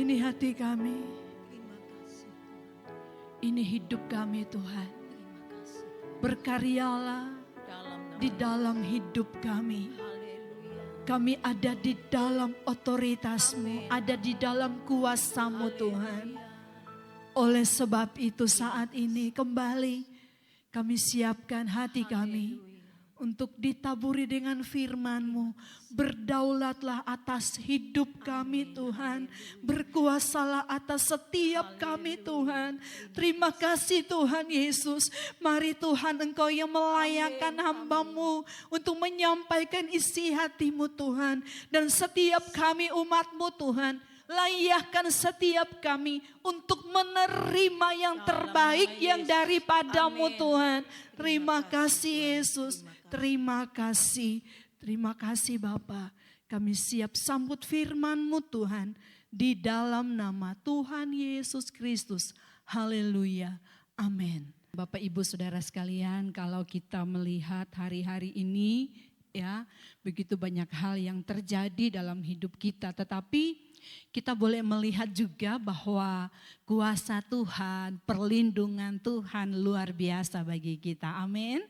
Ini hati kami, Terima kasih Tuhan. ini hidup kami Tuhan. Terima kasih Berkaryalah dalam nama di dalam hidup kami. Haleluya. Kami ada di dalam otoritas-Mu, ada di dalam kuasa-Mu Tuhan. Oleh sebab itu saat ini kembali kami siapkan hati kami untuk ditaburi dengan firman-Mu. Berdaulatlah atas hidup kami Tuhan. Berkuasalah atas setiap kami Tuhan. Terima kasih Tuhan Yesus. Mari Tuhan Engkau yang melayakkan hamba-Mu untuk menyampaikan isi hati-Mu Tuhan. Dan setiap kami umat-Mu Tuhan, layakkan setiap kami untuk menerima yang terbaik yang daripada-Mu Tuhan. Terima kasih Yesus. Terima kasih. Terima kasih Bapa. Kami siap sambut firman-Mu Tuhan. Di dalam nama Tuhan Yesus Kristus. Haleluya. Amin. Bapak Ibu Saudara sekalian, kalau kita melihat hari-hari ini, ya, begitu banyak hal yang terjadi dalam hidup kita. Tetapi kita boleh melihat juga bahwa kuasa Tuhan, perlindungan Tuhan luar biasa bagi kita. Amin.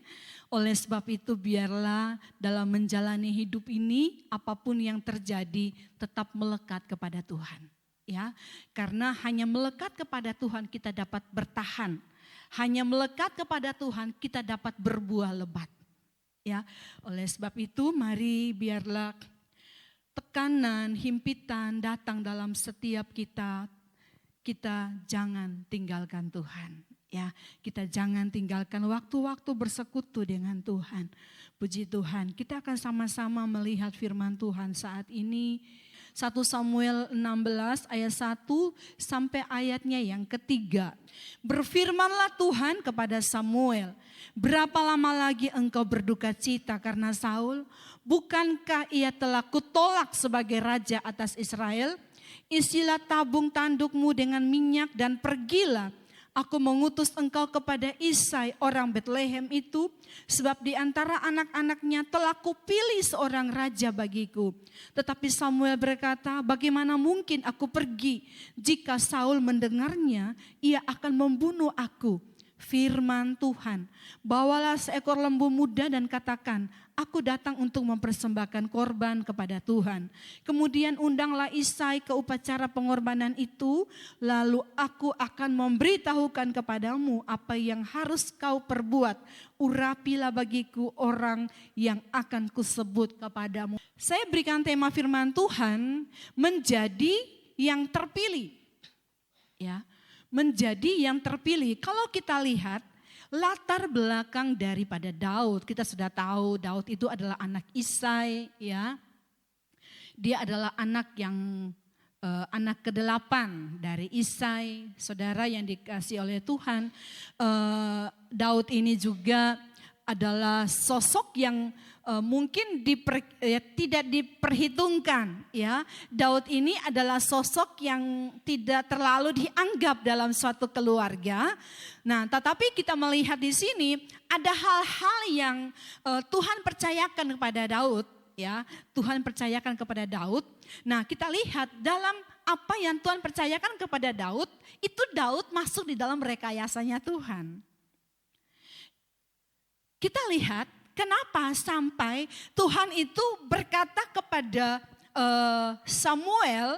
Oleh sebab itu biarlah dalam menjalani hidup ini apapun yang terjadi tetap melekat kepada Tuhan. Ya, karena hanya melekat kepada Tuhan kita dapat bertahan. Hanya melekat kepada Tuhan kita dapat berbuah lebat. Ya, oleh sebab itu mari biarlah tekanan, himpitan datang dalam setiap kita jangan tinggalkan Tuhan. Ya, kita jangan tinggalkan waktu-waktu bersekutu dengan Tuhan. Puji Tuhan, kita akan sama-sama melihat firman Tuhan saat ini. 1 Samuel 16 ayat 1 sampai ayatnya yang ketiga. Berfirmanlah Tuhan kepada Samuel, berapa lama lagi engkau berduka cita karena Saul? Bukankah ia telah kutolak sebagai raja atas Israel? Isilah tabung tandukmu dengan minyak dan pergilah. Aku mengutus engkau kepada Isai orang Betlehem itu, sebab di antara anak-anaknya telah kupilih seorang raja bagiku. Tetapi Samuel berkata, bagaimana mungkin aku pergi? Jika Saul mendengarnya, ia akan membunuh aku. Firman Tuhan, bawalah seekor lembu muda dan katakan, aku datang untuk mempersembahkan korban kepada Tuhan. Kemudian undanglah Isai ke upacara pengorbanan itu, lalu aku akan memberitahukan kepadamu apa yang harus kau perbuat. Urapilah bagiku orang yang akan kusebut kepadamu. Saya berikan tema firman Tuhan, menjadi yang terpilih. Ya. Menjadi yang terpilih. Kalau kita lihat latar belakang daripada Daud, kita sudah tahu Daud itu adalah anak Isai, ya. Dia adalah anak ke-8 dari Isai, saudara yang dikasihi oleh Tuhan. Daud ini juga adalah sosok yang mungkin tidak diperhitungkan, ya. Daud ini adalah sosok yang tidak terlalu dianggap dalam suatu keluarga. Nah, tetapi kita melihat di sini ada hal-hal yang Tuhan percayakan kepada Daud, ya. Tuhan percayakan kepada Daud. Nah, kita lihat dalam apa yang Tuhan percayakan kepada Daud, itu Daud masuk di dalam rekayasanya Tuhan. Kita lihat kenapa sampai Tuhan itu berkata kepada Samuel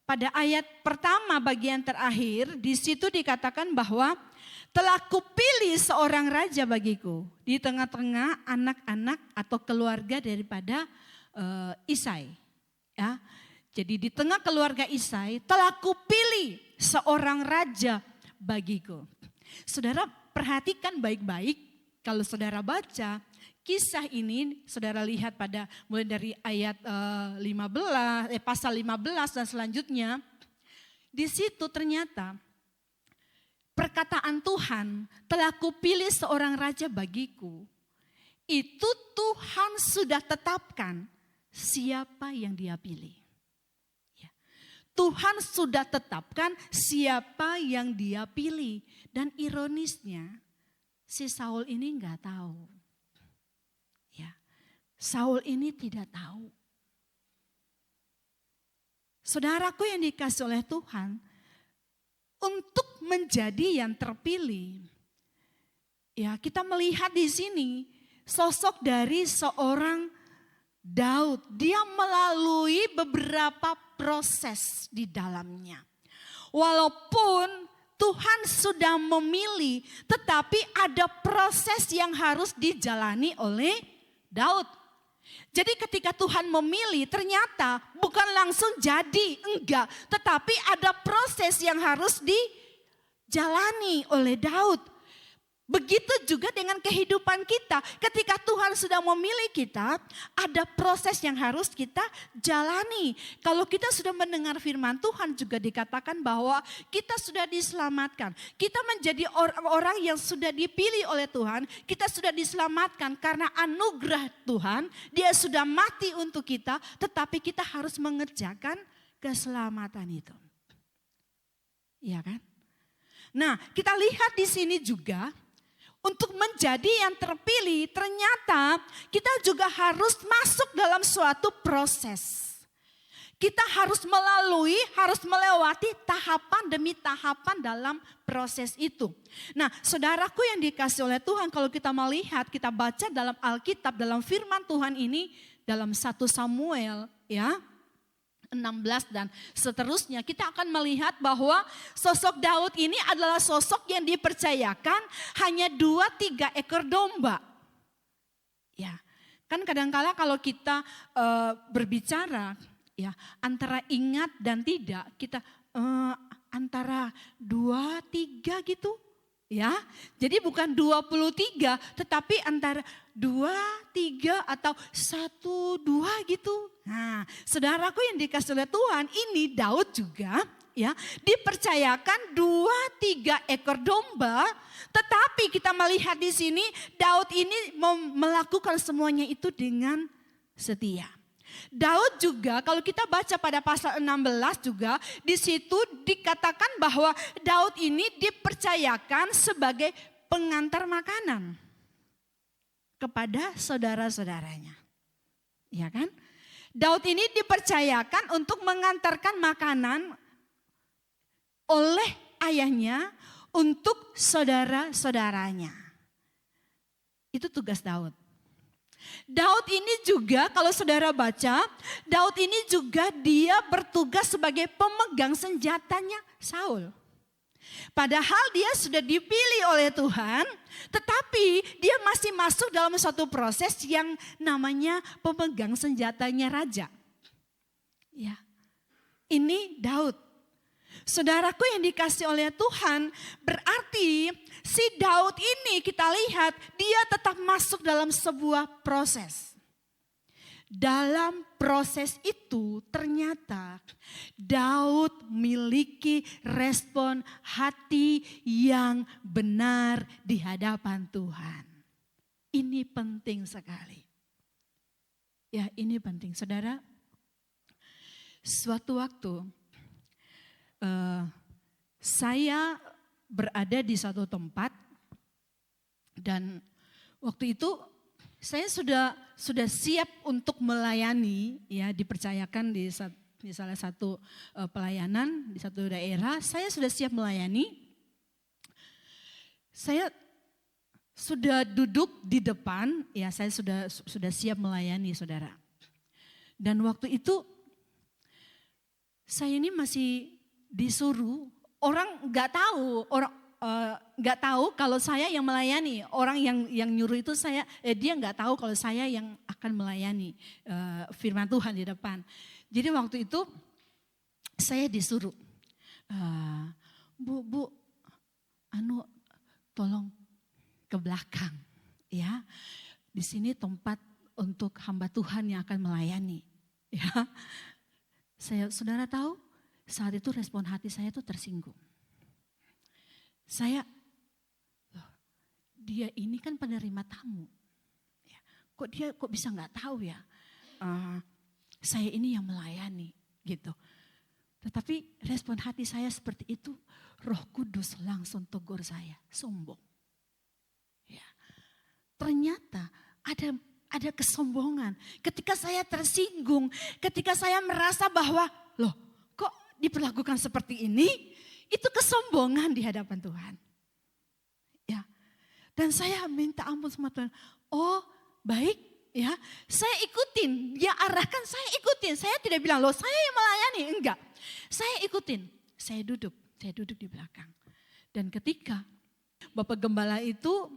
pada ayat pertama bagian terakhir, di situ dikatakan bahwa telah kupilih seorang raja bagiku di tengah-tengah anak-anak atau keluarga daripada Isai. Ya, jadi di tengah keluarga Isai telah kupilih seorang raja bagiku. Saudara perhatikan baik-baik. Kalau saudara baca kisah ini, saudara lihat pada mulai dari ayat pasal 15 dan selanjutnya. Di situ ternyata perkataan Tuhan, telah kupilih seorang raja bagiku. Itu Tuhan sudah tetapkan siapa yang dia pilih. Ya. Tuhan sudah tetapkan siapa yang dia pilih. Dan ironisnya, si Saul ini enggak tahu. Ya. Saul ini tidak tahu. Saudaraku yang dikasih oleh Tuhan, untuk menjadi yang terpilih, ya kita melihat di sini sosok dari seorang Daud. Dia melalui beberapa proses di dalamnya. Walaupun Tuhan sudah memilih, tetapi ada proses yang harus dijalani oleh Daud. Jadi ketika Tuhan memilih, ternyata bukan langsung jadi, enggak. Tetapi ada proses yang harus dijalani oleh Daud. Begitu juga dengan kehidupan kita. Ketika Tuhan sudah memilih kita, ada proses yang harus kita jalani. Kalau kita sudah mendengar firman Tuhan, juga dikatakan bahwa kita sudah diselamatkan. Kita menjadi orang-orang yang sudah dipilih oleh Tuhan. Kita sudah diselamatkan karena anugerah Tuhan. Dia sudah mati untuk kita, tetapi kita harus mengerjakan keselamatan itu. Iya kan? Nah, kita lihat di sini juga, untuk menjadi yang terpilih, ternyata kita juga harus masuk dalam suatu proses. Kita harus melewati tahapan demi tahapan dalam proses itu. Nah, saudaraku yang dikasih oleh Tuhan, kalau kita melihat, kita baca dalam Alkitab, dalam firman Tuhan ini, dalam 1 Samuel ya, 16 dan seterusnya, kita akan melihat bahwa sosok Daud ini adalah sosok yang dipercayakan hanya 2-3 ekor domba. Ya, kan kadang-kala kalau kita berbicara ya antara ingat dan tidak, kita antara 2-3 gitu. Ya, jadi bukan 23, tetapi antara 2-3 atau 1-2 gitu. Nah, saudaraku yang dikasih oleh Tuhan, ini Daud juga ya dipercayakan 2-3 ekor domba, tetapi kita melihat di sini Daud ini melakukan semuanya itu dengan setia. Daud juga kalau kita baca pada pasal 16 juga di situ dikatakan bahwa Daud ini dipercayakan sebagai pengantar makanan kepada saudara-saudaranya. Ya kan? Daud ini dipercayakan untuk mengantarkan makanan oleh ayahnya untuk saudara-saudaranya. Itu tugas Daud. Daud ini juga kalau saudara baca, Daud ini juga dia bertugas sebagai pemegang senjatanya Saul. Padahal dia sudah dipilih oleh Tuhan, tetapi dia masih masuk dalam satu proses yang namanya pemegang senjatanya raja. Ya, ini Daud. Saudaraku yang dikasih oleh Tuhan, berarti si Daud ini kita lihat dia tetap masuk dalam sebuah proses. Dalam proses itu ternyata Daud memiliki respon hati yang benar di hadapan Tuhan. Ini penting sekali. Ya, ini penting. Saudara, suatu waktu saya berada di satu tempat dan waktu itu saya sudah siap untuk melayani, ya dipercayakan di salah satu pelayanan di satu daerah, saya sudah siap melayani. Saya sudah duduk di depan, ya saya sudah siap melayani, saudara. Dan waktu itu saya ini masih disuruh, orang nggak tahu kalau saya yang melayani. Orang yang nyuruh itu dia nggak tahu kalau saya yang akan melayani firman Tuhan di depan. Jadi waktu itu saya disuruh, Bu, tolong ke belakang, ya. Di sini tempat untuk hamba Tuhan yang akan melayani, ya. Saudara tahu? Saat itu respon hati saya tuh tersinggung. Dia ini kan penerima tamu. Ya, kok bisa nggak tahu ya? Saya ini yang melayani gitu. Tetapi respon hati saya seperti itu, Roh Kudus langsung tegur saya, sombong. Ya, ternyata ada kesombongan. Ketika saya tersinggung, ketika saya merasa bahwa diperlakukan seperti ini, itu kesombongan di hadapan Tuhan. Ya. Dan saya minta ampun sama Tuhan. Oh, baik ya. Saya ikutin, dia arahkan saya ikutin. Saya tidak bilang loh saya yang melayani, enggak. Saya ikutin, saya duduk di belakang. Dan ketika Bapak Gembala itu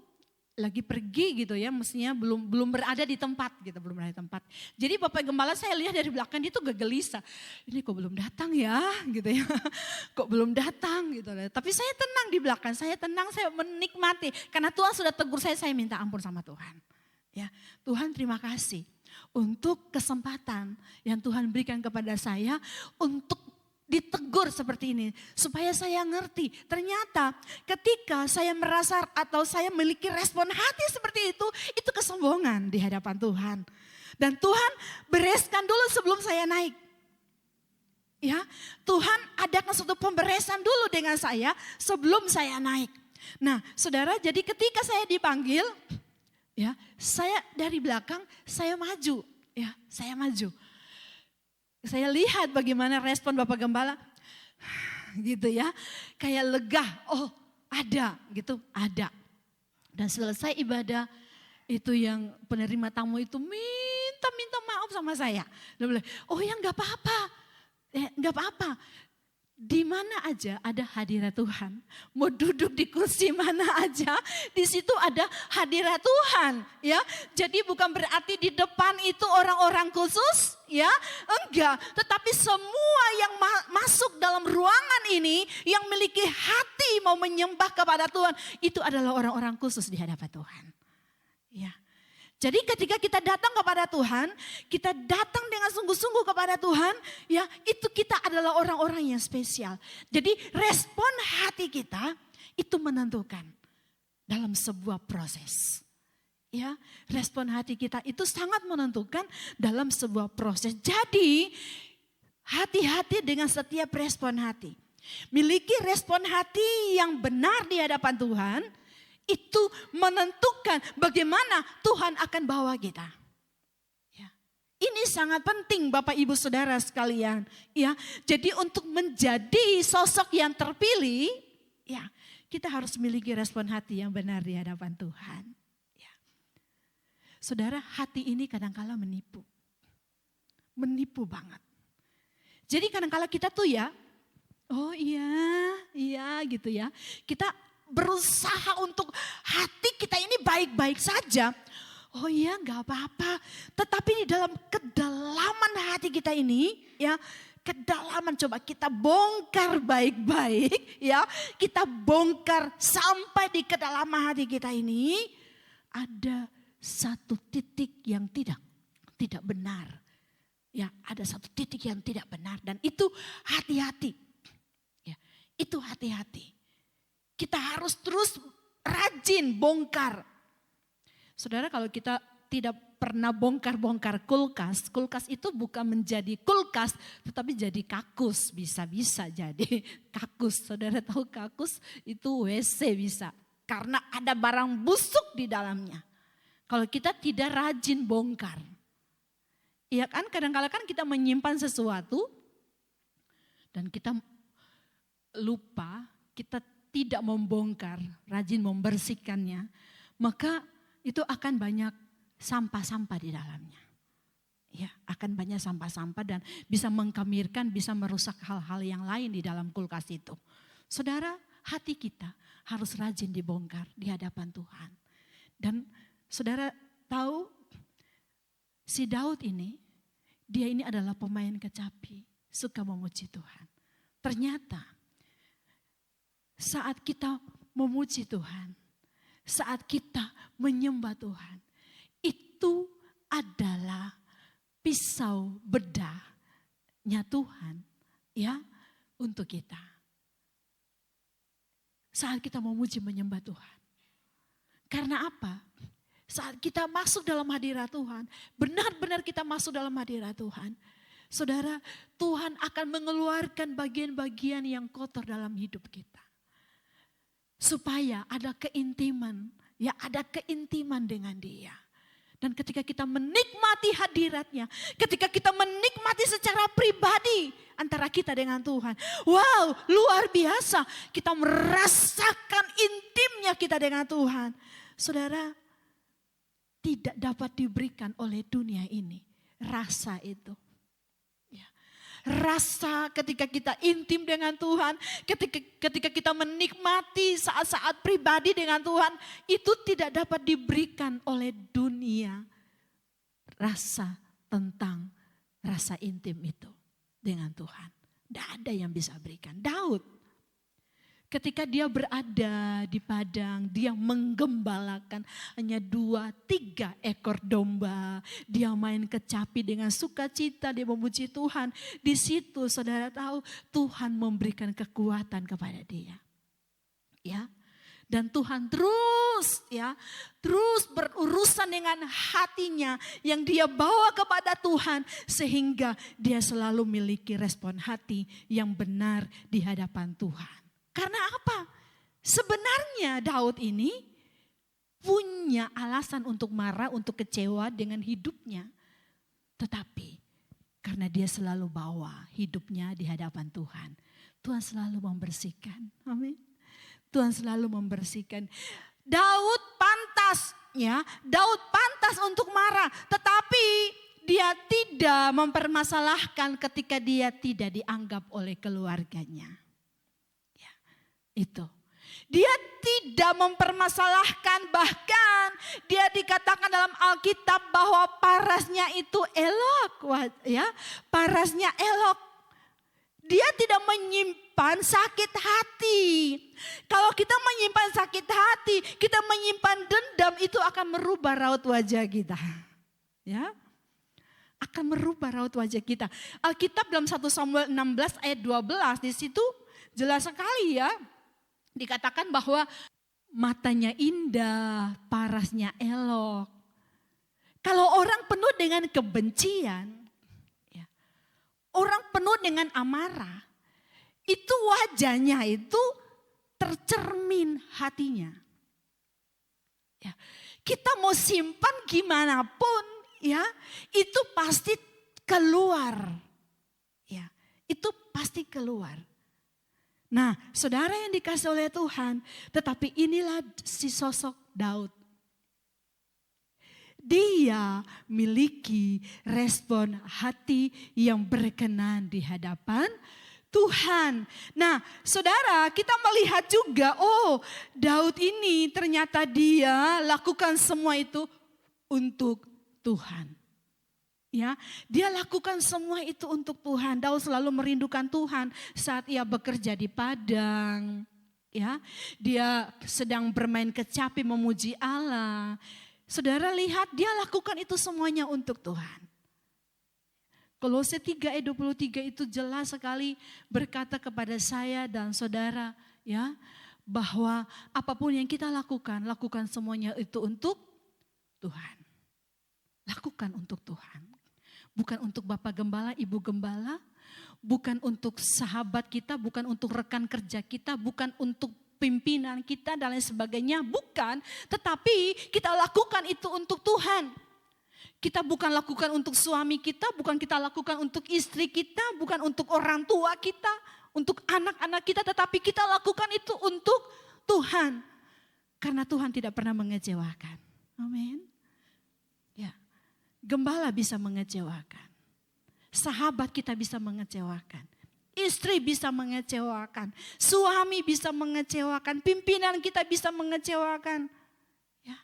lagi pergi gitu ya, mestinya belum berada di tempat gitu, belum berada di tempat. Jadi Bapak Gembala saya lihat dari belakang dia tuh gelisah. Ini kok belum datang ya gitu ya. Kok belum datang gitu. Tapi saya tenang di belakang, saya tenang, saya menikmati. Karena Tuhan sudah tegur saya minta ampun sama Tuhan. Ya, Tuhan terima kasih untuk kesempatan yang Tuhan berikan kepada saya untuk ditegur seperti ini. Supaya saya ngerti, ternyata ketika saya merasa atau saya memiliki respon hati seperti itu kesombongan di hadapan Tuhan. Dan Tuhan bereskan dulu sebelum saya naik. Ya, Tuhan adakan suatu pemberesan dulu dengan saya sebelum saya naik. Nah, saudara, jadi ketika saya dipanggil, ya, saya dari belakang saya maju, ya, saya maju. Saya lihat bagaimana respon Bapak Gembala, gitu ya, kayak lega, oh ada gitu, ada. Dan selesai ibadah itu yang penerima tamu itu minta maaf sama saya. Dia bilang, oh ya nggak apa-apa, nggak apa-apa. Di mana aja ada hadirat Tuhan. Mau duduk di kursi mana aja, di situ ada hadirat Tuhan, ya. Jadi bukan berarti di depan itu orang-orang khusus, ya. Enggak, tetapi semua yang masuk dalam ruangan ini yang memiliki hati mau menyembah kepada Tuhan, itu adalah orang-orang khusus di hadapan Tuhan. Ya. Jadi ketika kita datang kepada Tuhan, kita datang dengan sungguh-sungguh kepada Tuhan, ya itu kita adalah orang-orang yang spesial. Jadi respon hati kita itu menentukan dalam sebuah proses. Ya, respon hati kita itu sangat menentukan dalam sebuah proses. Jadi hati-hati dengan setiap respon hati. Miliki respon hati yang benar di hadapan Tuhan. Itu menentukan bagaimana Tuhan akan bawa kita. Ya. Ini sangat penting Bapak Ibu Saudara sekalian. Ya, jadi untuk menjadi sosok yang terpilih, ya kita harus memiliki respon hati yang benar di hadapan Tuhan. Ya. Saudara, hati ini kadang-kala menipu. Menipu banget. Jadi kadang-kala kita tuh ya, oh iya gitu ya. Kita berusaha untuk hati kita ini baik-baik saja. Oh iya gak apa-apa. Tetapi di dalam kedalaman hati kita ini, ya kedalaman coba kita bongkar baik-baik, ya kita bongkar sampai di kedalaman hati kita ini ada satu titik yang tidak benar. Ya ada satu titik yang tidak benar dan itu hati-hati. Ya itu hati-hati. Kita harus terus rajin bongkar. Saudara, kalau kita tidak pernah bongkar-bongkar kulkas, kulkas itu bukan menjadi kulkas tetapi jadi kakus, bisa-bisa jadi kakus. Saudara tahu kakus itu WC bisa karena ada barang busuk di dalamnya. Kalau kita tidak rajin bongkar. Iya kan, kadang-kadang kan kita menyimpan sesuatu dan kita lupa, kita tidak membongkar, rajin membersihkannya, maka itu akan banyak sampah-sampah di dalamnya. Ya, akan banyak sampah-sampah dan bisa mengkamirkan, bisa merusak hal-hal yang lain di dalam kulkas itu. Saudara, hati kita harus rajin dibongkar di hadapan Tuhan. Dan saudara tahu, si Daud ini, dia ini adalah pemain kecapi, suka memuji Tuhan. Ternyata saat kita memuji Tuhan, saat kita menyembah Tuhan, itu adalah pisau bedahnya Tuhan ya untuk kita. Saat kita memuji menyembah Tuhan. Karena apa? Saat kita masuk dalam hadirat Tuhan, benar-benar kita masuk dalam hadirat Tuhan. Saudara, Tuhan akan mengeluarkan bagian-bagian yang kotor dalam hidup kita. Supaya ada keintiman, ya ada keintiman dengan Dia. Dan ketika kita menikmati hadiratnya, ketika kita menikmati secara pribadi antara kita dengan Tuhan. Wow, luar biasa. Kita merasakan intimnya kita dengan Tuhan. Saudara, tidak dapat diberikan oleh dunia ini. Rasa itu. Ya. Rasa ketika kita intim dengan Tuhan, ketika kita menikmati saat-saat pribadi dengan Tuhan, itu tidak dapat diberikan oleh dunia. Rasa tentang rasa intim itu dengan Tuhan. Tidak ada yang bisa berikan. Daud, ketika dia berada di padang, dia menggembalakan hanya 2-3 ekor domba. Dia main kecapi dengan sukacita, dia memuji Tuhan. Di situ saudara tahu Tuhan memberikan kekuatan kepada dia. Ya. Dan Tuhan terus berurusan dengan hatinya yang dia bawa kepada Tuhan. Sehingga dia selalu memiliki respon hati yang benar di hadapan Tuhan. Karena apa? Sebenarnya Daud ini punya alasan untuk marah, untuk kecewa dengan hidupnya. Tetapi karena dia selalu bawa hidupnya di hadapan Tuhan. Tuhan selalu membersihkan. Amin. Tuhan selalu membersihkan. Daud pantas untuk marah, tetapi dia tidak mempermasalahkan ketika dia tidak dianggap oleh keluarganya. Ya, itu. Dia tidak mempermasalahkan, bahkan dia dikatakan dalam Alkitab bahwa parasnya itu elok, ya, parasnya elok. Dia tidak menyimpan sakit hati. Kalau kita menyimpan sakit hati, kita menyimpan dendam, itu akan merubah raut wajah kita. Ya, akan merubah raut wajah kita. Alkitab dalam 1 Samuel 16 ayat 12, di situ jelas sekali ya. Dikatakan bahwa matanya indah, parasnya elok. Kalau orang penuh dengan kebencian, orang penuh dengan amarah, itu wajahnya itu tercermin hatinya. Ya, kita mau simpan gimana pun, ya, itu pasti keluar. Ya, itu pasti keluar. Nah, saudara yang dikasih oleh Tuhan, tetapi inilah si sosok Daud. Dia miliki respon hati yang berkenan di hadapan Tuhan. Nah, saudara, kita melihat juga, oh, Daud ini ternyata dia lakukan semua itu untuk Tuhan. Ya, dia lakukan semua itu untuk Tuhan. Daud selalu merindukan Tuhan saat ia bekerja di padang. Ya, dia sedang bermain kecapi memuji Allah. Saudara lihat, dia lakukan itu semuanya untuk Tuhan. Kolose 3 ayat 23 itu jelas sekali berkata kepada saya dan saudara, ya, bahwa apapun yang kita lakukan, lakukan semuanya itu untuk Tuhan. Lakukan untuk Tuhan. Bukan untuk Bapak Gembala, Ibu Gembala, bukan untuk sahabat kita, bukan untuk rekan kerja kita, bukan untuk pimpinan kita dan lain sebagainya, bukan. Tetapi kita lakukan itu untuk Tuhan. Kita bukan lakukan untuk suami kita, bukan kita lakukan untuk istri kita, bukan untuk orang tua kita, untuk anak-anak kita, tetapi kita lakukan itu untuk Tuhan. Karena Tuhan tidak pernah mengecewakan. Amin. Ya, gembala bisa mengecewakan. Sahabat kita bisa mengecewakan. Istri bisa mengecewakan, suami bisa mengecewakan, pimpinan kita bisa mengecewakan. Ya.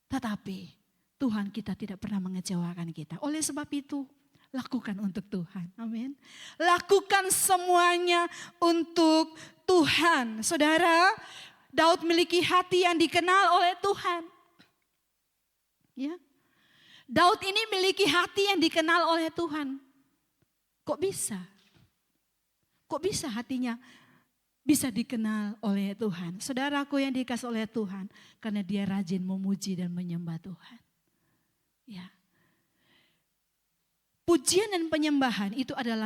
Tetapi Tuhan kita tidak pernah mengecewakan kita. Oleh sebab itu, lakukan untuk Tuhan. Amin. Lakukan semuanya untuk Tuhan. Saudara, Daud memiliki hati yang dikenal oleh Tuhan. Ya. Daud ini memiliki hati yang dikenal oleh Tuhan. Kok bisa? Kok bisa hatinya bisa dikenal oleh Tuhan? Saudaraku yang dikasih oleh Tuhan, karena dia rajin memuji dan menyembah Tuhan. Ya. Pujian dan penyembahan itu adalah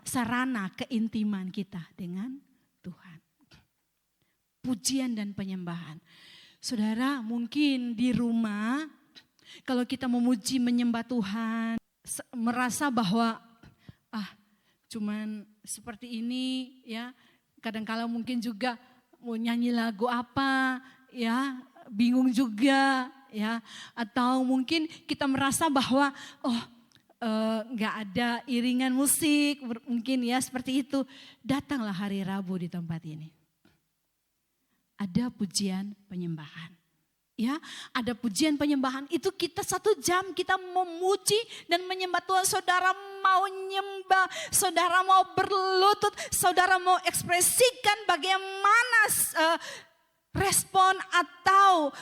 sarana keintiman kita dengan Tuhan. Pujian dan penyembahan. Saudara, mungkin di rumah kalau kita memuji menyembah Tuhan, merasa bahwa cuman seperti ini ya. Kadang-kala mungkin juga mau nyanyi lagu apa ya, bingung juga ya. Atau mungkin kita merasa bahwa nggak ada iringan musik, mungkin ya seperti itu. Datanglah hari Rabu di tempat ini. Ada pujian penyembahan. Ya, ada pujian penyembahan itu kita 1 jam kita memuji dan menyembah Tuhan. Saudara mau nyembah, saudara mau berlutut, saudara mau ekspresikan bagaimana respon atau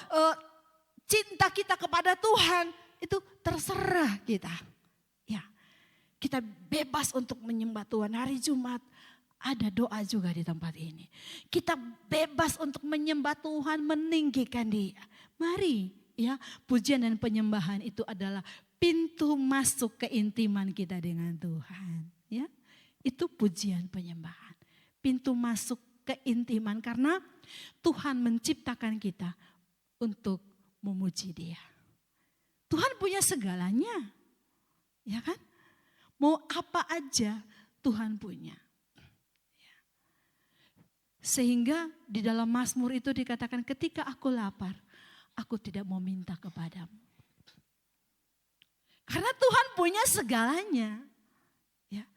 cinta kita kepada Tuhan, itu terserah kita. Ya, kita bebas untuk menyembah Tuhan. Hari Jumat ada doa juga di tempat ini. Kita bebas untuk menyembah Tuhan, meninggikan Dia. Mari ya, pujian dan penyembahan itu adalah pintu masuk keintiman kita dengan Tuhan. Ya, itu pujian penyembahan. Pintu masuk keintiman karena Tuhan menciptakan kita untuk memuji Dia. Tuhan punya segalanya. Ya kan? Mau apa aja Tuhan punya. Sehingga di dalam Mazmur itu dikatakan ketika aku lapar, aku tidak mau minta kepadamu. Karena Tuhan punya segalanya. Ya.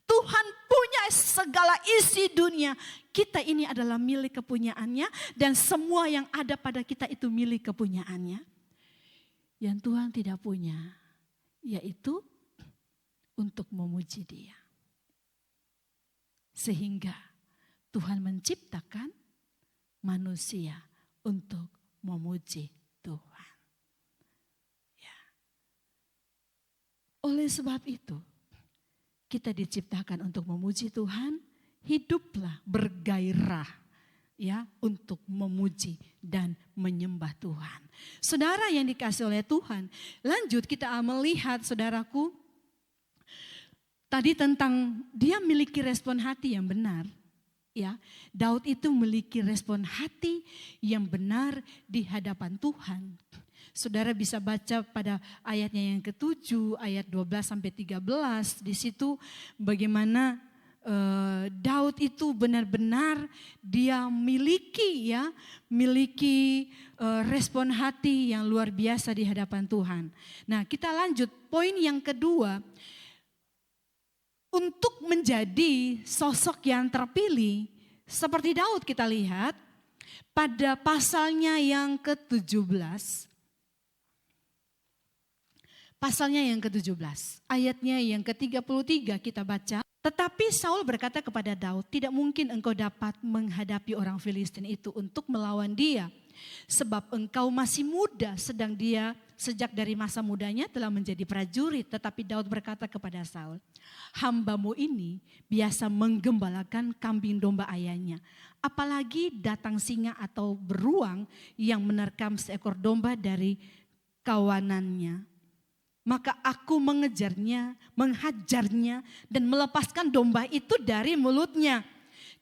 Tuhan punya segala isi dunia. Kita ini adalah milik kepunyaannya dan semua yang ada pada kita itu milik kepunyaannya. Yang Tuhan tidak punya, yaitu untuk memuji Dia. Sehingga Tuhan menciptakan manusia untuk memuji Tuhan. Ya. Oleh sebab itu, kita diciptakan untuk memuji Tuhan, hiduplah bergairah ya untuk memuji dan menyembah Tuhan. Saudara yang dikasihi oleh Tuhan, lanjut kita melihat saudaraku, tadi tentang dia memiliki respon hati yang benar. Ya, Daud itu memiliki respon hati yang benar di hadapan Tuhan. Saudara bisa baca pada ayatnya yang ke-7, ayat 12 sampai 13. Di situ bagaimana Daud itu benar-benar dia miliki respon hati yang luar biasa di hadapan Tuhan. Nah, kita lanjut poin yang kedua. Untuk menjadi sosok yang terpilih, seperti Daud kita lihat pada pasalnya yang ke-17. Pasalnya yang ke-17, ayatnya yang ke-33 kita baca. Tetapi Saul berkata kepada Daud, tidak mungkin engkau dapat menghadapi orang Filistin itu untuk melawan dia. Sebab engkau masih muda, sedang dia sejak dari masa mudanya telah menjadi prajurit. Tetapi Daud berkata kepada Saul, hambamu ini biasa menggembalakan kambing domba ayahnya. Apalagi datang singa atau beruang yang menerkam seekor domba dari kawanannya. Maka aku mengejarnya, menghajarnya dan melepaskan domba itu dari mulutnya.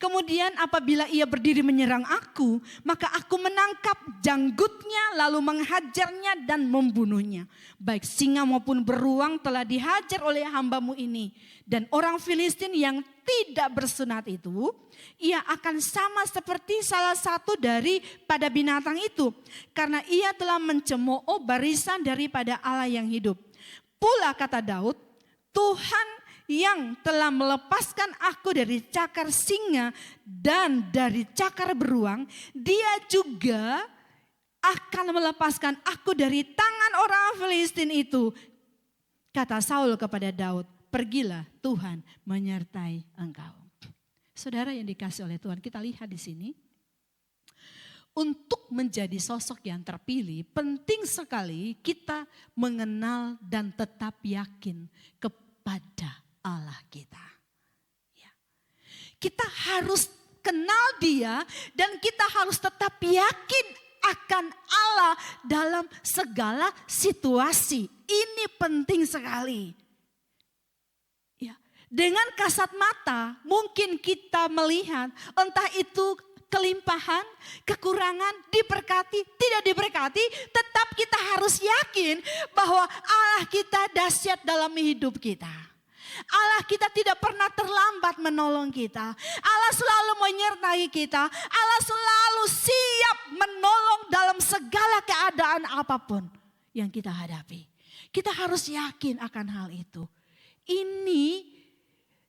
Kemudian apabila ia berdiri menyerang aku, maka aku menangkap janggutnya lalu menghajarnya dan membunuhnya. Baik singa maupun beruang telah dihajar oleh hambamu ini. Dan orang Filistin yang tidak bersunat itu, ia akan sama seperti salah satu daripada binatang itu. Karena ia telah mencemooh barisan daripada Allah yang hidup. Pula kata Daud, Tuhan yang telah melepaskan aku dari cakar singa dan dari cakar beruang, dia juga akan melepaskan aku dari tangan orang Filistin itu. Kata Saul kepada Daud, pergilah, Tuhan menyertai engkau. Saudara yang dikasihi oleh Tuhan, kita lihat di sini. Untuk menjadi sosok yang terpilih, penting sekali kita mengenal dan tetap yakin kepada Allah kita. Ya. Kita harus kenal Dia dan kita harus tetap yakin akan Allah dalam segala situasi. Ini penting sekali. Ya. Dengan kasat mata mungkin kita melihat entah itu kelimpahan, kekurangan, diberkati, tidak diberkati, tetap kita harus yakin bahwa Allah kita dahsyat dalam hidup kita. Allah kita tidak pernah terlambat menolong kita. Allah selalu menyertai kita. Allah selalu siap menolong dalam segala keadaan apapun yang kita hadapi. Kita harus yakin akan hal itu. Ini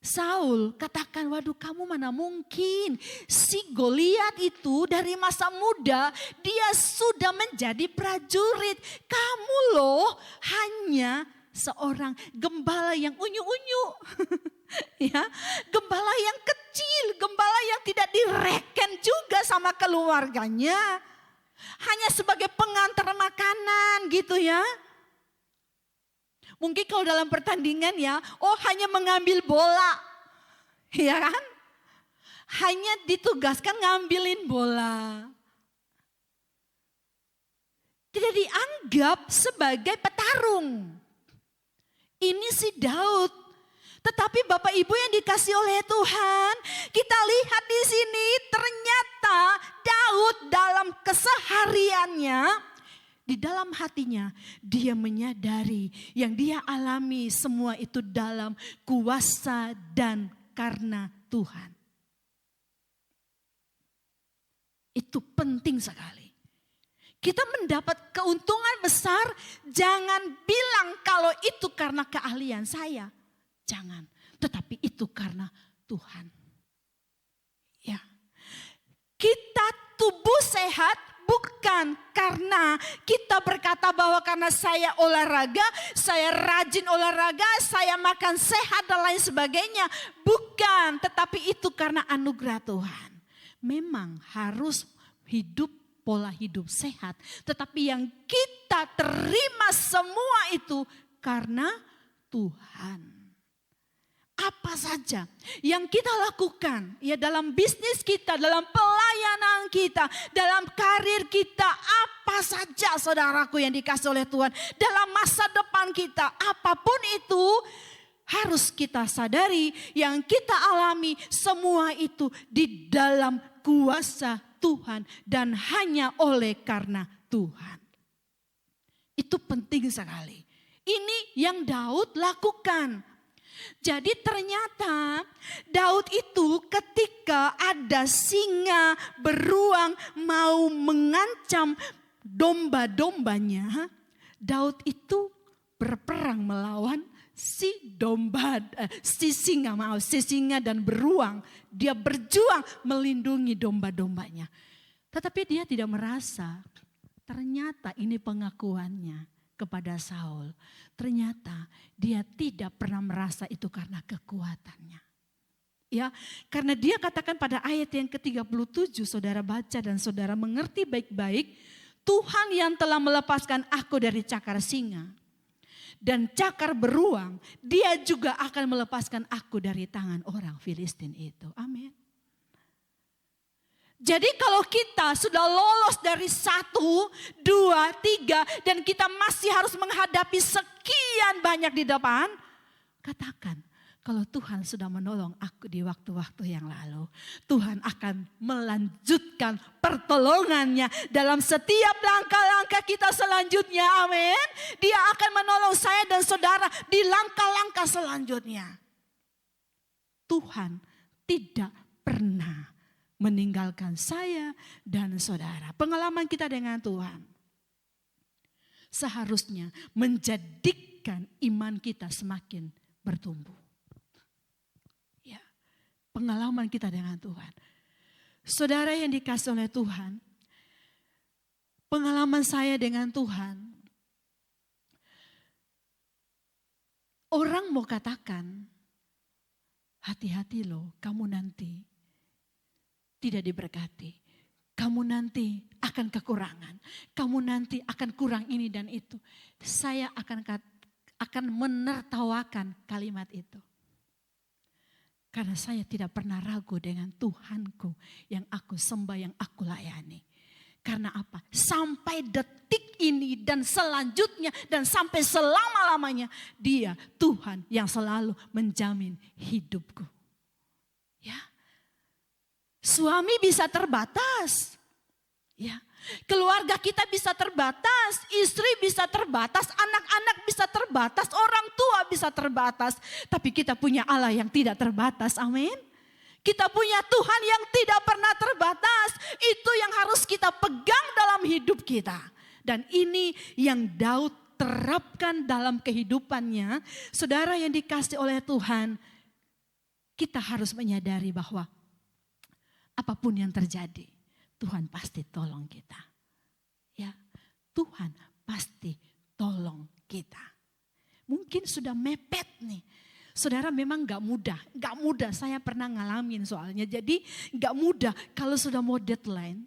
Saul katakan, waduh kamu mana mungkin. Si Goliat itu dari masa muda dia sudah menjadi prajurit. Kamu loh hanya seorang gembala yang unyu-unyu. Ya, gembala yang kecil, gembala yang tidak direken juga sama keluarganya. Hanya sebagai pengantar makanan gitu ya. Mungkin kalau dalam pertandingan ya, hanya mengambil bola. Ya kan? Hanya ditugaskan ngambilin bola. Tidak dianggap sebagai petarung. Ini si Daud. Tetapi Bapak Ibu yang dikasih oleh Tuhan, kita lihat di sini ternyata Daud dalam kesehariannya, di dalam hatinya dia menyadari yang dia alami semua itu dalam kuasa dan karena Tuhan. Itu penting sekali. Kita mendapat keuntungan besar, jangan bilang kalau itu karena keahlian saya. Jangan, tetapi itu karena Tuhan. Ya. Kita tubuh sehat bukan karena kita berkata bahwa karena saya olahraga, saya rajin olahraga, saya makan sehat dan lain sebagainya. Bukan, tetapi itu karena anugerah Tuhan. Memang harus hidup pola hidup sehat. Tetapi yang kita terima semua itu karena Tuhan. Apa saja yang kita lakukan ya dalam bisnis kita, dalam pelayanan kita, dalam karir kita, apa saja saudaraku yang dikasih oleh Tuhan, dalam masa depan kita, apapun itu harus kita sadari yang kita alami semua itu di dalam kuasa Tuhan dan hanya oleh karena Tuhan. Itu penting sekali. Ini yang Daud lakukan. Jadi ternyata Daud itu ketika ada singa beruang mau mengancam domba-dombanya, Daud itu berperang melawan si singa dan beruang. Dia berjuang melindungi domba-dombanya. Tetapi dia tidak merasa, ternyata ini pengakuannya kepada Saul. Ternyata dia tidak pernah merasa itu karena kekuatannya. Ya, karena dia katakan pada ayat yang ke-37, saudara baca dan saudara mengerti baik-baik, Tuhan yang telah melepaskan aku dari cakar singa dan cakar beruang, dia juga akan melepaskan aku dari tangan orang Filistin itu. Amin. Jadi kalau kita sudah lolos dari 1, 2, 3 dan kita masih harus menghadapi sekian banyak di depan, katakan kalau Tuhan sudah menolong aku di waktu-waktu yang lalu, Tuhan akan melanjutkan pertolongannya dalam setiap langkah-langkah kita selanjutnya. Amin. Dia akan menolong saya dan saudara di langkah-langkah selanjutnya. Tuhan tidak pernah meninggalkan saya dan saudara. Pengalaman kita dengan Tuhan seharusnya menjadikan iman kita semakin bertumbuh. Ya, pengalaman kita dengan Tuhan. Saudara yang dikasih oleh Tuhan, pengalaman saya dengan Tuhan, orang mau katakan, hati-hati loh, kamu nanti tidak diberkati. Kamu nanti akan kekurangan. Kamu nanti akan kurang ini dan itu. Saya akan menertawakan kalimat itu. Karena saya tidak pernah ragu dengan Tuhanku yang aku sembah, yang aku layani. Karena apa? Sampai detik ini dan selanjutnya dan sampai selama-lamanya, Dia Tuhan yang selalu menjamin hidupku. Ya. Suami bisa terbatas. Ya, keluarga kita bisa terbatas, istri bisa terbatas, anak-anak bisa terbatas, orang tua bisa terbatas. Tapi kita punya Allah yang tidak terbatas, amin. Kita punya Tuhan yang tidak pernah terbatas. Itu yang harus kita pegang dalam hidup kita. Dan ini yang Daud terapkan dalam kehidupannya. Saudara yang dikasih oleh Tuhan, kita harus menyadari bahwa apapun yang terjadi, Tuhan pasti tolong kita. Ya, Tuhan pasti tolong kita. Mungkin sudah mepet nih. Saudara memang gak mudah. Saya pernah ngalamin soalnya. Jadi gak mudah kalau sudah mau deadline.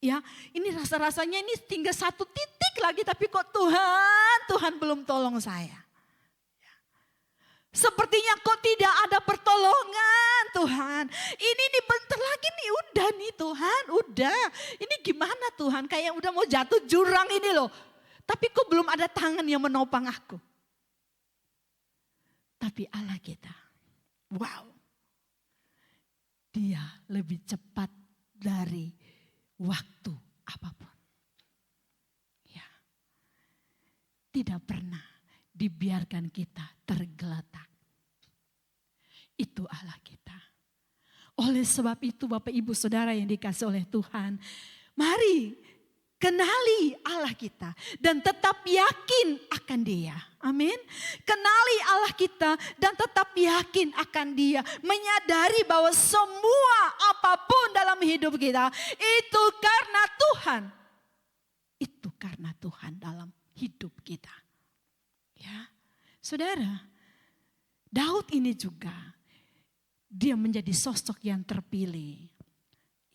Ya, ini rasa-rasanya ini tinggal 1 titik lagi, tapi kok Tuhan belum tolong saya. Sepertinya kok tidak ada pertolongan Tuhan. Ini nih bentar lagi nih udah nih Tuhan, udah. Ini gimana Tuhan, kayak udah mau jatuh jurang ini loh. Tapi kok belum ada tangan yang menopang aku. Tapi Allah kita, wow. Dia lebih cepat dari waktu apapun. Ya. Tidak pernah dibiarkan kita tergeletak. Itu Allah kita. Oleh sebab itu Bapak Ibu Saudara yang dikasih oleh Tuhan, mari kenali Allah kita dan tetap yakin akan Dia. Amin. Kenali Allah kita dan tetap yakin akan Dia. Menyadari bahwa semua apapun dalam hidup kita itu karena Tuhan. Itu karena Tuhan dalam hidup kita. Ya, saudara, Daud ini juga dia menjadi sosok yang terpilih.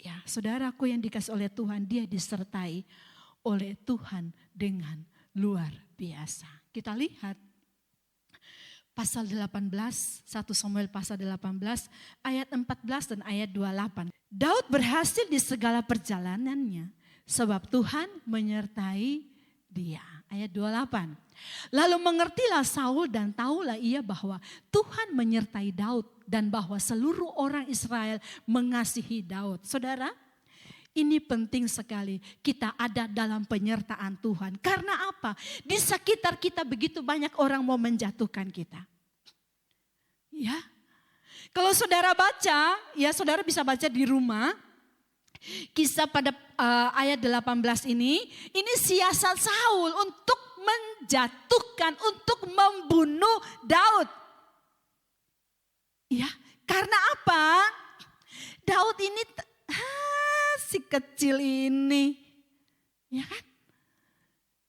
Ya, saudaraku yang dikasih oleh Tuhan, dia disertai oleh Tuhan dengan luar biasa. Kita lihat pasal 18, 1 Samuel pasal 18 ayat 14 dan ayat 28. Daud berhasil di segala perjalanannya sebab Tuhan menyertai dia. Ayat 28. Lalu mengertilah Saul dan tahulah ia bahwa Tuhan menyertai Daud dan bahwa seluruh orang Israel mengasihi Daud. Saudara, ini penting sekali kita ada dalam penyertaan Tuhan. Karena apa? Di sekitar kita begitu banyak orang mau menjatuhkan kita. Ya. Kalau saudara baca, ya saudara bisa baca di rumah. Kisah pada ayat 18 ini siasat Saul untuk menjatuhkan, untuk membunuh Daud. Ya, karena apa? Daud ini si kecil ini, ya kan?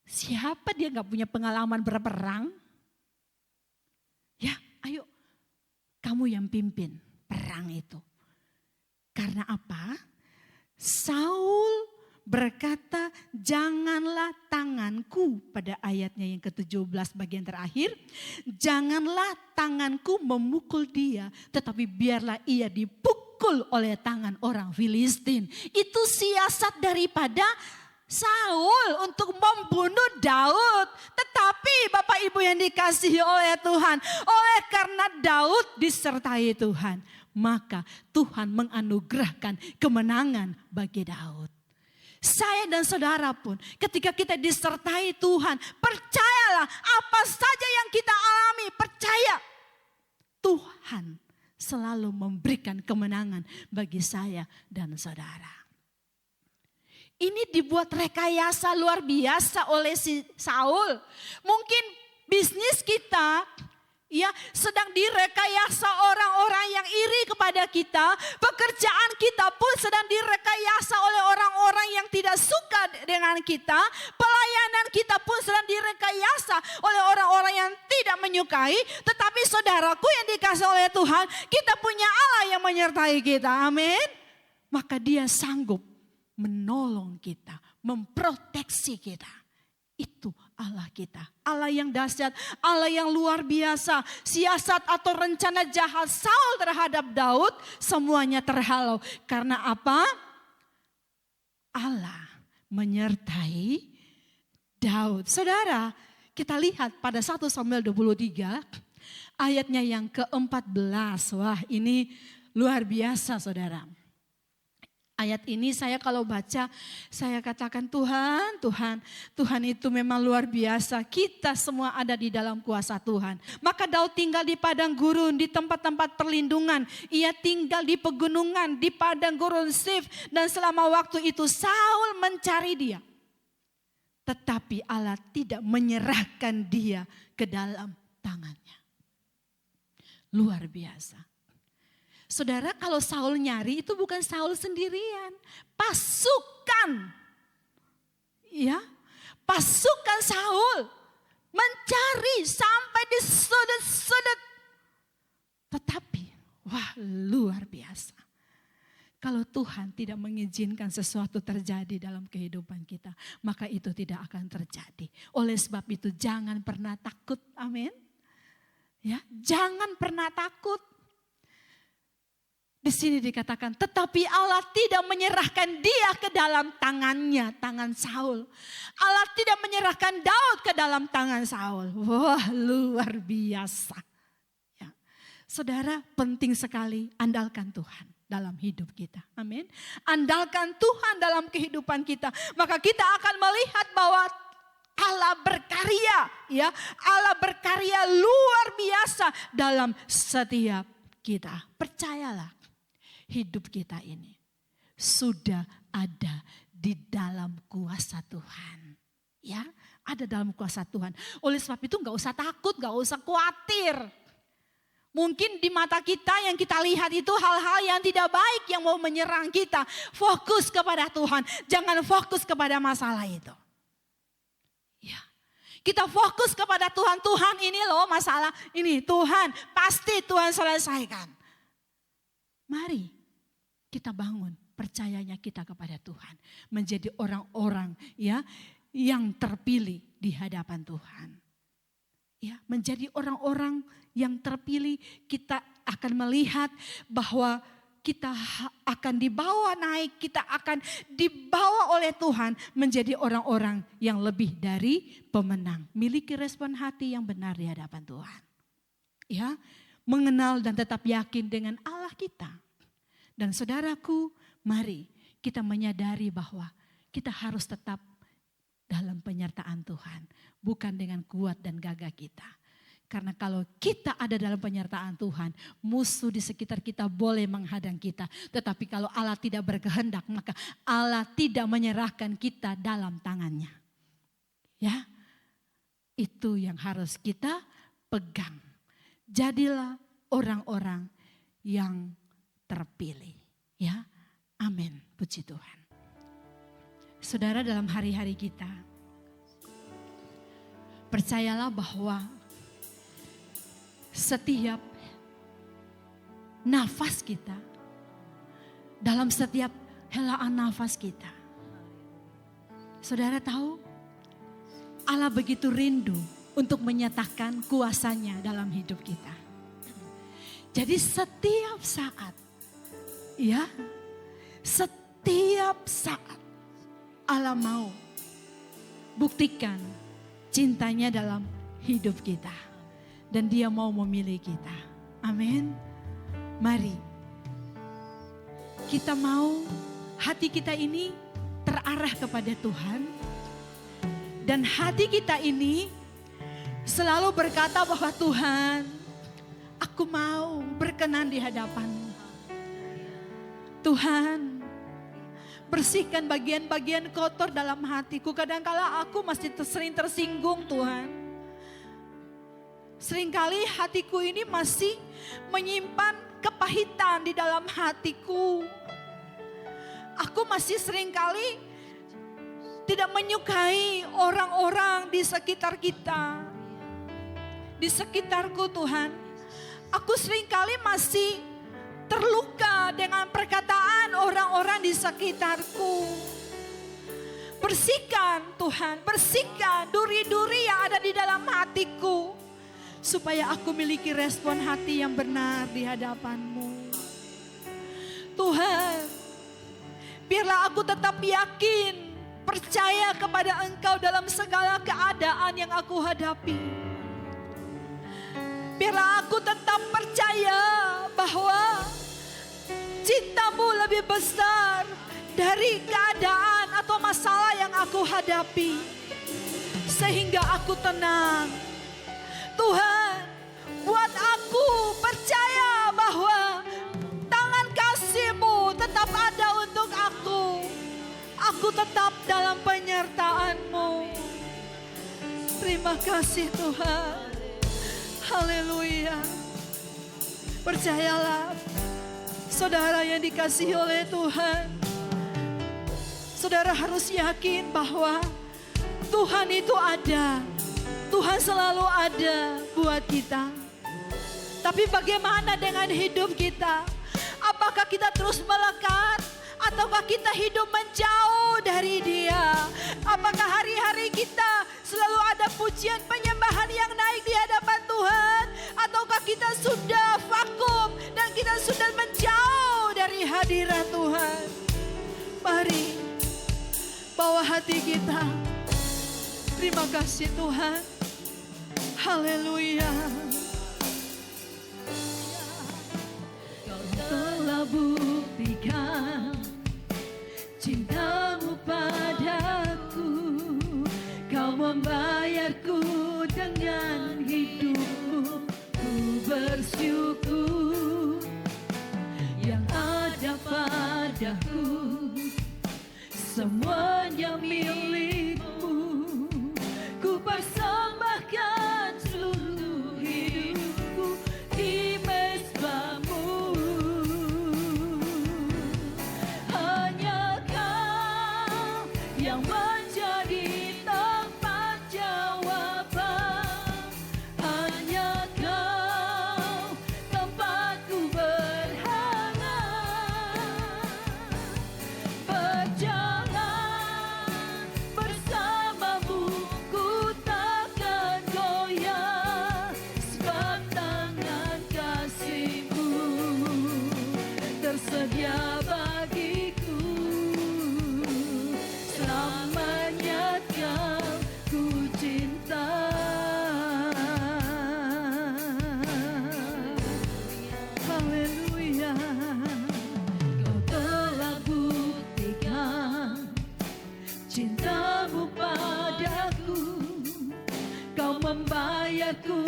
Siapa dia gak punya pengalaman berperang? Ya, ayo kamu yang pimpin perang itu. Karena apa? Saul berkata, janganlah tanganku, pada ayatnya yang ke-17 bagian terakhir, janganlah tanganku memukul dia, tetapi biarlah ia dipukul oleh tangan orang Filistin. Itu siasat daripada Saul untuk membunuh Daud. Tetapi Bapak Ibu yang dikasihi oleh Tuhan, oleh karena Daud disertai Tuhan, maka Tuhan menganugerahkan kemenangan bagi Daud. Saya dan saudara pun ketika kita disertai Tuhan, percayalah apa saja yang kita alami, percaya Tuhan selalu memberikan kemenangan bagi saya dan saudara. Ini dibuat rekayasa luar biasa oleh si Saul. Mungkin bisnis kita ya sedang direkayasa orang-orang yang iri kepada kita. Pekerjaan kita pun sedang direkayasa oleh orang-orang yang tidak suka dengan kita. Pelayanan kita pun sedang direkayasa oleh orang-orang yang tidak menyukai. Tetapi saudaraku yang dikasih oleh Tuhan, kita punya Allah yang menyertai kita. Amin. Maka dia sanggup menolong kita, memproteksi kita. Itu Allah kita. Allah yang dahsyat, Allah yang luar biasa. Siasat atau rencana jahat Saul terhadap Daud semuanya terhalau. Karena apa? Allah menyertai Daud. Saudara, kita lihat pada 1 Samuel 23 ayatnya yang ke-14. Wah, ini luar biasa saudara. Ayat ini saya kalau baca, saya katakan Tuhan itu memang luar biasa. Kita semua ada di dalam kuasa Tuhan. Maka Daud tinggal di padang gurun, di tempat-tempat perlindungan. Ia tinggal di pegunungan, di padang gurun Sif. Dan selama waktu itu Saul mencari dia. Tetapi Allah tidak menyerahkan dia ke dalam tangannya. Luar biasa. Saudara, kalau Saul nyari itu bukan Saul sendirian. Pasukan. Ya, pasukan Saul mencari sampai di sudut-sudut. Tetapi, wah, luar biasa. Kalau Tuhan tidak mengizinkan sesuatu terjadi dalam kehidupan kita, maka itu tidak akan terjadi. Oleh sebab itu jangan pernah takut. Amin. Ya, jangan pernah takut. Di sini dikatakan, tetapi Allah tidak menyerahkan dia ke dalam tangannya, tangan Saul. Allah tidak menyerahkan Daud ke dalam tangan Saul. Wah, luar biasa. Ya. Saudara, penting sekali andalkan Tuhan dalam hidup kita. Amin. Andalkan Tuhan dalam kehidupan kita. Maka kita akan melihat bahwa Allah berkarya, ya. Allah berkarya luar biasa dalam setiap kita. Percayalah. Hidup kita ini sudah ada di dalam kuasa Tuhan. Ya, ada dalam kuasa Tuhan. Oleh sebab itu gak usah takut, gak usah khawatir. Mungkin di mata kita yang kita lihat itu hal-hal yang tidak baik yang mau menyerang kita. Fokus kepada Tuhan, jangan fokus kepada masalah itu. Ya, kita fokus kepada Tuhan. Tuhan, ini loh masalah ini. Tuhan, pasti Tuhan selesaikan. Mari kita bangun percayanya kita kepada Tuhan. Menjadi orang-orang ya yang terpilih di hadapan Tuhan. Ya, menjadi orang-orang yang terpilih, kita akan melihat bahwa kita akan dibawa naik, kita akan dibawa oleh Tuhan menjadi orang-orang yang lebih dari pemenang. Miliki respon hati yang benar di hadapan Tuhan. Ya, mengenal dan tetap yakin dengan Allah kita. Dan saudaraku, mari kita menyadari bahwa kita harus tetap dalam penyertaan Tuhan. Bukan dengan kuat dan gagah kita. Karena kalau kita ada dalam penyertaan Tuhan, musuh di sekitar kita boleh menghadang kita. Tetapi kalau Allah tidak berkehendak, maka Allah tidak menyerahkan kita dalam tangannya. Ya, itu yang harus kita pegang. Jadilah orang-orang yang terpilih, ya, amin, puji Tuhan. Saudara, dalam hari-hari kita, percayalah bahwa setiap nafas kita, dalam setiap helaan nafas kita, saudara tahu, Allah begitu rindu untuk menyatakan kuasanya dalam hidup kita. Jadi setiap saat, ya, setiap saat Allah mau buktikan cintanya dalam hidup kita. Dan dia mau memilih kita. Amin. Mari kita mau hati kita ini terarah kepada Tuhan. Dan hati kita ini selalu berkata bahwa Tuhan, aku mau berkenan di hadapan-Mu. Tuhan, bersihkan bagian-bagian kotor dalam hatiku. Kadangkala aku masih sering tersinggung, Tuhan. Seringkali hatiku ini masih menyimpan kepahitan di dalam hatiku. Aku masih seringkali tidak menyukai orang-orang di sekitar kita. Di sekitarku, Tuhan. Aku seringkali masih terluka dengan perkataan orang-orang di sekitarku. Bersihkan Tuhan, bersihkan duri-duri yang ada di dalam hatiku. Supaya aku miliki respon hati yang benar di hadapan-Mu. Tuhan, biarlah aku tetap yakin, percaya kepada Engkau dalam segala keadaan yang aku hadapi. Biarlah aku tetap percaya bahwa cinta-Mu lebih besar dari keadaan atau masalah yang aku hadapi, sehingga aku tenang. Tuhan, buat aku percaya bahwa tangan kasih-Mu tetap ada untuk aku. Aku tetap dalam penyertaan-Mu. Terima kasih Tuhan. Haleluya. Percayalah, saudara yang dikasihi oleh Tuhan, saudara harus yakin bahwa Tuhan itu ada. Tuhan selalu ada buat kita. Tapi bagaimana dengan hidup kita? Apakah kita terus melekat? Ataukah kita hidup menjauh dari Dia? Apakah hari-hari kita selalu ada pujian penyembahan yang naik di hadapan Tuhan? Ataukah kita sudah vakum dan kita sudah menjauh dari hadirat Tuhan? Mari bawa hati kita. Terima kasih Tuhan. Haleluya. Kau telah buktikan cinta-Mu padaku. Kau membayarku dengan hidup-Mu. Ku bersyukur yang ada padaku, semuanya milik-Mu. Ku persembahkan seluruh hidupku di mezbah-Mu. Hanya Kau yang menjadi tempat jawaban. Hanya Kau tempatku berharap. Berjalan bersama-Mu, ku takkan goyah, sebab tangan kasih-Mu tersedia bagiku. Selamanya Kau ku cinta. Haleluya. Kau telah buktikan cinta-Mu padaku. Kau membayarku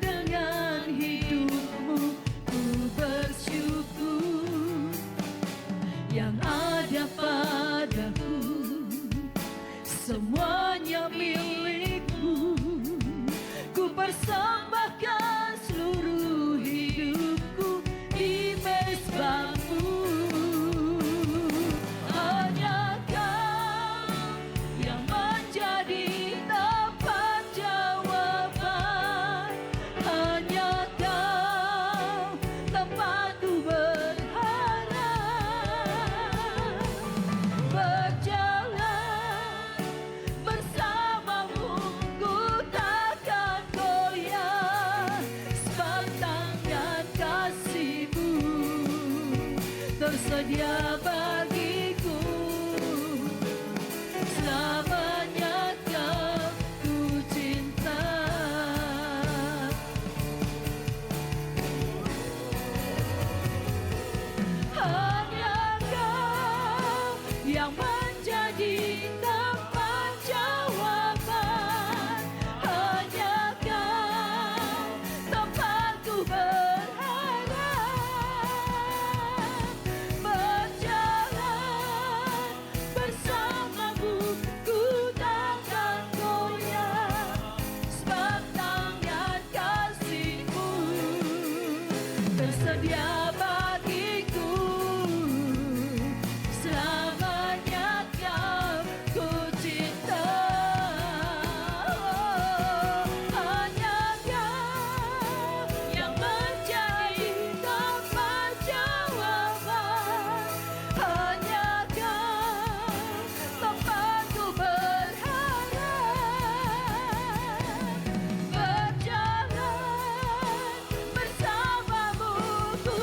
dengan hidup-Mu. Ku bersyukur yang ada padaku, semuanya milik-Mu. Ku persembahkan seluruh hidupku di mezbah-Mu. Hanya Kau yang menjadi tempat jawaban. Hanya Kau tempatku berharap. Berjalan bersama-Mu, ku takkan goyah, sebab tangan kasih-Mu tersedia bagiku. Selamanya Kau ku cinta. Hanya Kau yang menjadi tempat jawaban. Hanya Kau tempatku berharap. Berjalan bersama-Mu, ku takkan goyah, sebab tangan kasih-Mu tersedia bagiku. Selamanya Kau ku cinta. Hanya Kau yang menjadi tempat jawaban. Hanya Kau tempatku berharap. Berjalan bersama-Mu, ku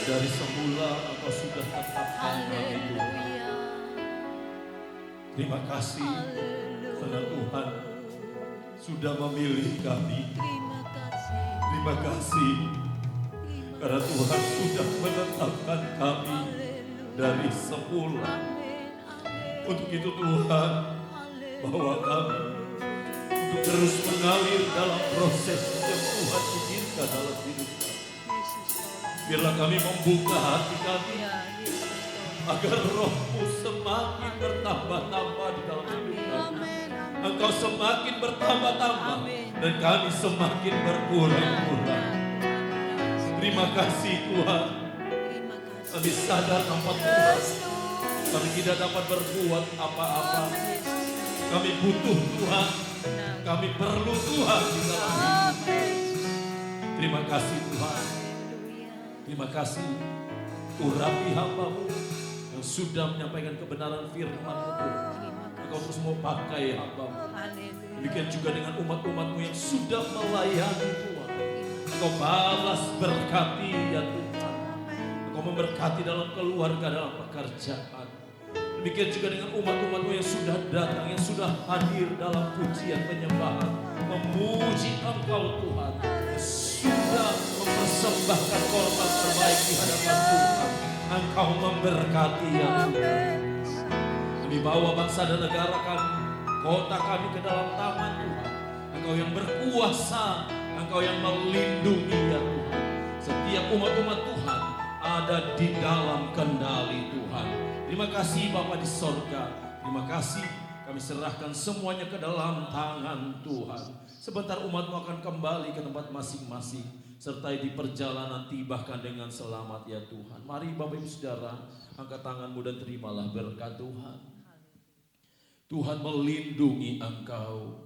Dari semula Engkau sudah tetapkan kami Tuhan. Haleluya. Terima kasih karena Tuhan sudah memilih kami. Terima kasih. Terima kasih karena Tuhan sudah menetapkan kami dari semula. Amin. Amin. Untuk itu Tuhan, bawa kami untuk terus mengalir dalam proses yang Tuhan izinkan dalam hidup kami. Yesus tolong. Biarlah kami membuka hati kami Ya, Yesus tolong. agar Roh-Mu semakin bertambah-tambah di dalam hidup kami. Engkau semakin bertambah-tambah dan kami semakin berkurang-kurang. Terima kasih Tuhan. Terima kasih. Kami sadar tanpa Tuhan kami tidak dapat berbuat apa-apa. Kami butuh Tuhan. Kami perlu Tuhan di dalam hidup. Terima kasih Tuhan. Terima kasih urapi hamba-Mu yang sudah menyampaikan kebenaran firman-Mu Tuhan. Engkau terus mau pakai hamba-Mu. Haleluya. Demikian juga dengan umat-umat-Mu yang sudah melayani Tuhan. Engkau balas berkati ya Tuhan. Engkau memberkati dalam keluarga, dalam pekerjaan. Demikian juga dengan umat-umat-Mu yang sudah datang, yang sudah hadir dalam pujian penyembahan. Memuji Engkau Tuhan. Yang sudah mempersembahkan korban terbaik di hadapan Tuhan. Engkau memberkati ya Tuhan. Kami bawa bangsa dan negara kami, kota kami ke dalam tangan Tuhan. Engkau yang berkuasa, Engkau yang melindungi ya Tuhan. Setiap umat-umat Tuhan ada di dalam kendali Tuhan. Terima kasih Bapa di sorga. Terima kasih kami serahkan semuanya ke dalam tangan Tuhan. Sebentar umat-Mu akan kembali ke tempat masing-masing. Sertai di perjalanan tibahkan dengan selamat ya Tuhan. Mari Bapak Ibu Saudara, angkat tanganmu dan terimalah berkat Tuhan. Tuhan melindungi engkau.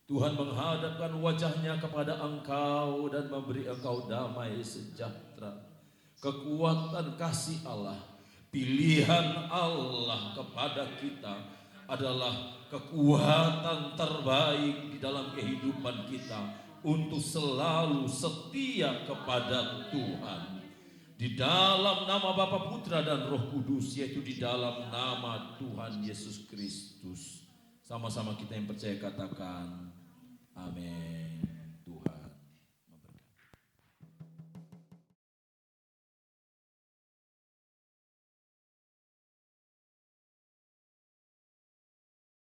Tuhan menghadapkan wajahnya kepada engkau dan memberi engkau damai sejahtera. Kekuatan kasih Allah, pilihan Allah kepada kita adalah kekuatan terbaik di dalam kehidupan kita untuk selalu setia kepada Tuhan. Di dalam nama Bapa, Putra dan Roh Kudus, yaitu di dalam nama Tuhan Yesus Kristus. Sama-sama kita yang percaya katakan amin.